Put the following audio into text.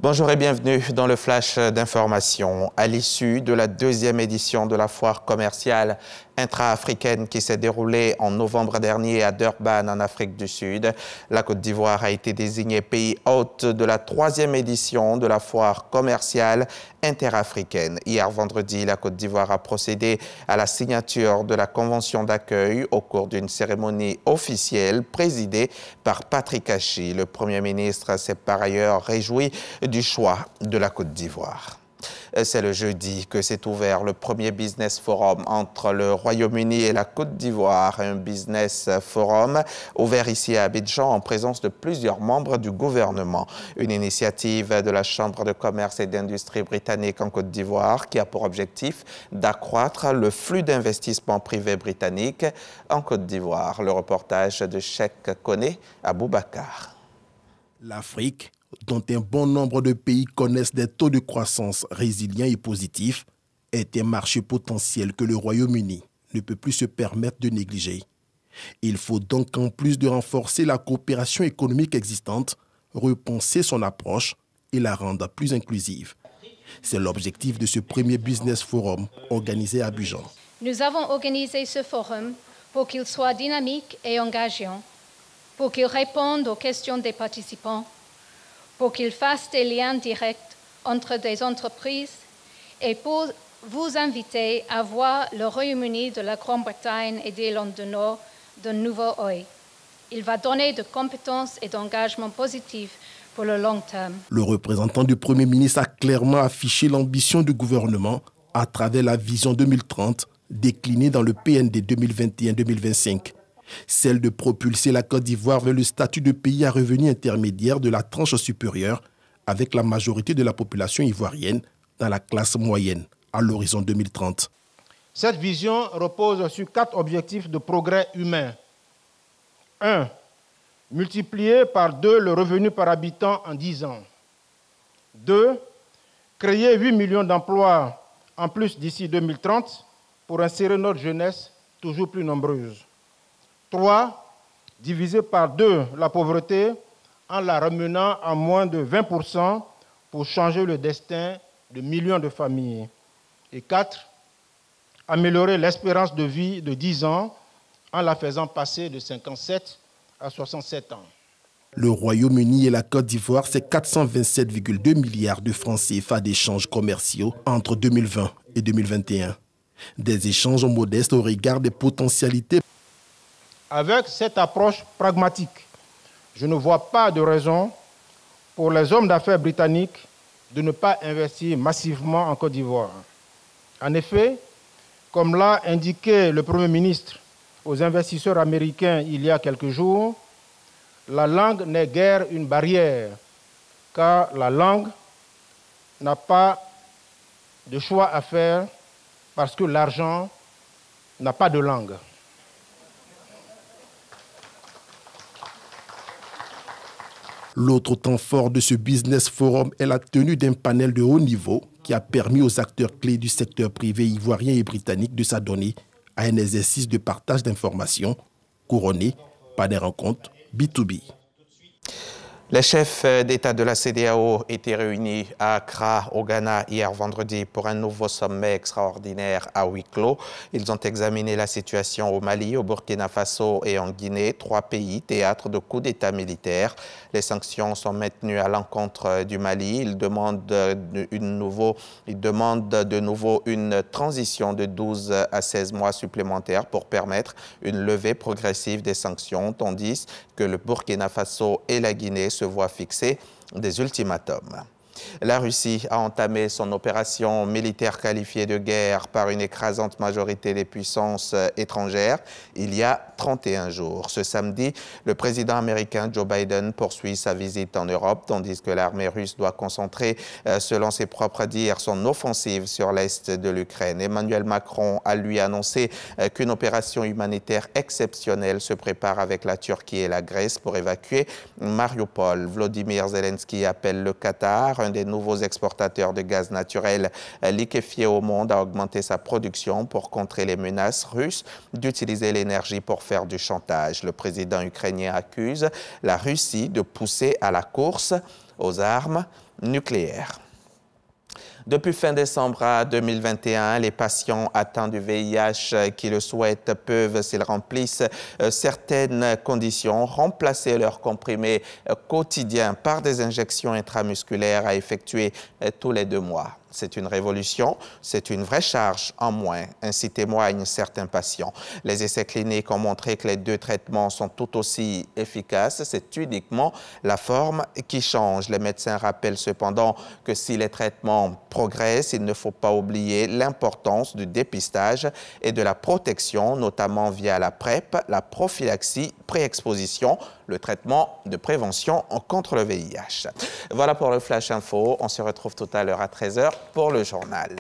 Bonjour et bienvenue dans le flash d'information. À l'issue de la deuxième édition de la foire commerciale intra-africaine qui s'est déroulée en novembre dernier à Durban en Afrique du Sud, la Côte d'Ivoire a été désignée pays hôte de la troisième édition de la foire commerciale interafricaine. Hier vendredi, la Côte d'Ivoire a procédé à la signature de la convention d'accueil au cours d'une cérémonie officielle présidée par Patrick Hachi. Le Premier ministre s'est par ailleurs réjoui du choix de la Côte d'Ivoire. C'est le jeudi que s'est ouvert le premier business forum entre le Royaume-Uni et la Côte d'Ivoire. Un business forum ouvert ici à Abidjan en présence de plusieurs membres du gouvernement. Une initiative de la Chambre de commerce et d'industrie britannique en Côte d'Ivoire qui a pour objectif d'accroître le flux d'investissement privé britannique en Côte d'Ivoire. Le reportage de Cheikh Koné Aboubacar. L'Afrique, dont un bon nombre de pays connaissent des taux de croissance résilients et positifs, est un marché potentiel que le Royaume-Uni ne peut plus se permettre de négliger. Il faut donc, en plus de renforcer la coopération économique existante, repenser son approche et la rendre plus inclusive. C'est l'objectif de ce premier Business Forum organisé à Abidjan. Nous avons organisé ce forum pour qu'il soit dynamique et engageant, pour qu'il réponde aux questions des participants, pour qu'il fasse des liens directs entre des entreprises et pour vous inviter à voir le Royaume-Uni de la Grande-Bretagne et d'Irlande du Nord d'un nouveau œil. Il va donner de compétences et d'engagement positifs pour le long terme. Le représentant du Premier ministre a clairement affiché l'ambition du gouvernement à travers la vision 2030 déclinée dans le PND 2021-2025. Celle de propulser la Côte d'Ivoire vers le statut de pays à revenu intermédiaire de la tranche supérieure avec la majorité de la population ivoirienne dans la classe moyenne à l'horizon 2030. Cette vision repose sur 4 objectifs de progrès humain. 1. Multiplier par 2 le revenu par habitant en 10 ans. 2. Créer 8 millions d'emplois en plus d'ici 2030 pour insérer notre jeunesse toujours plus nombreuse. 3. Diviser par 2 la pauvreté en la ramenant à moins de 20% pour changer le destin de millions de familles. Et 4. Améliorer l'espérance de vie de 10 ans en la faisant passer de 57 à 67 ans. Le Royaume-Uni et la Côte d'Ivoire, c'est 427,2 milliards de francs CFA d'échanges commerciaux entre 2020 et 2021. Des échanges modestes au regard des potentialités. Avec cette approche pragmatique, je ne vois pas de raison pour les hommes d'affaires britanniques de ne pas investir massivement en Côte d'Ivoire. En effet, comme l'a indiqué le Premier ministre aux investisseurs américains il y a quelques jours, la langue n'est guère une barrière, car la langue n'a pas de choix à faire parce que l'argent n'a pas de langue. L'autre temps fort de ce Business Forum est la tenue d'un panel de haut niveau qui a permis aux acteurs clés du secteur privé ivoirien et britannique de s'adonner à un exercice de partage d'informations couronné par des rencontres B2B. Les chefs d'État de la CEDEAO étaient réunis à Accra, au Ghana, hier vendredi pour un nouveau sommet extraordinaire à huis clos. Ils ont examiné la situation au Mali, au Burkina Faso et en Guinée, 3 pays théâtres de coups d'État militaires. Les sanctions sont maintenues à l'encontre du Mali. Ils demandent de nouveau une transition de 12 à 16 mois supplémentaires pour permettre une levée progressive des sanctions, tandis que le Burkina Faso et la Guinée se voient fixer des ultimatums. La Russie a entamé son opération militaire qualifiée de guerre par une écrasante majorité des puissances étrangères il y a 31 jours. Ce samedi, le président américain Joe Biden poursuit sa visite en Europe, tandis que l'armée russe doit concentrer, selon ses propres dires, son offensive sur l'est de l'Ukraine. Emmanuel Macron a lui annoncé qu'une opération humanitaire exceptionnelle se prépare avec la Turquie et la Grèce pour évacuer Mariupol. Volodymyr Zelensky appelle le Qatar, un des nouveaux exportateurs de gaz naturel liquéfié au monde, à augmenter sa production pour contrer les menaces russes d'utiliser l'énergie pour faire du chantage. Le président ukrainien accuse la Russie de pousser à la course aux armes nucléaires. Depuis fin décembre 2021, les patients atteints du VIH qui le souhaitent peuvent, s'ils remplissent certaines conditions, remplacer leurs comprimés quotidiens par des injections intramusculaires à effectuer tous les 2 mois. C'est une révolution, c'est une vraie charge en moins, ainsi témoignent certains patients. Les essais cliniques ont montré que les 2 traitements sont tout aussi efficaces. C'est uniquement la forme qui change. Les médecins rappellent cependant que si les traitements progressent, il ne faut pas oublier l'importance du dépistage et de la protection, notamment via la PrEP, la prophylaxie, pré-exposition, le traitement de prévention contre le VIH. Voilà pour le Flash Info. On se retrouve tout à l'heure à 13h pour le journal.